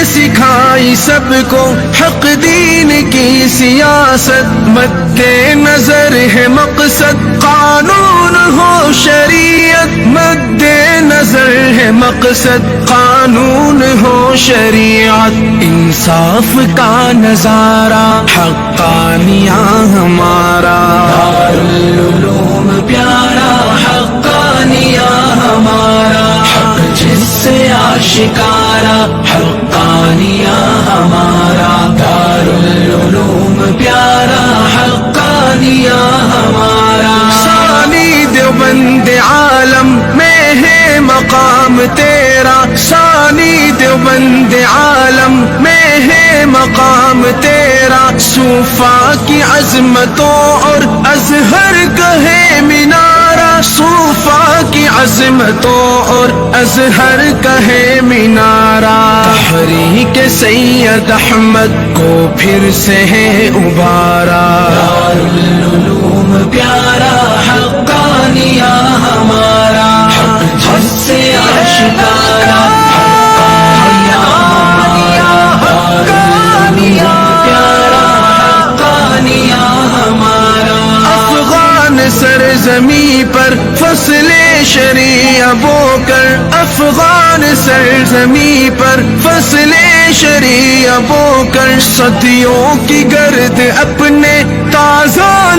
سکھائی سب کو حق دین کی سیاست، مد نظر ہے مقصد قانون ہو شریعت، مد نظر ہے مقصد قانون ہو شریعت، انصاف کا نظارہ حقانیہ ہمارا، دارالعلوم پیارا حقانیہ ہمارا، حق جس سے آشکارا حقانیہ ہمارا، دارالعلوم پیارا حقانیہ ہمارا، ثانی دیوبند عالم میں ہے مقام تیرا، ثانی دیوبند عالم میں ہے مقام تیرا، صوفا کی عظمتوں اور ازہر کہے مینارہ، صوفا کی عظمتوں اور ازہر کہے مینارہ، تحریک سید احمد کو پھر سے ہے ابھارا، دارالعلوم پیارا حقانیہ ہمارا، حق جس سے آشکارا حقانیہ ہمارا، دارالعلوم پیارا حقانیہ ہمارا، افغان سرزمیں پر فصل شریعہ بو کر، افغان سرزمیں پر فصل شریعہ بو کر، صدیوں کی گرد اپنے تازہ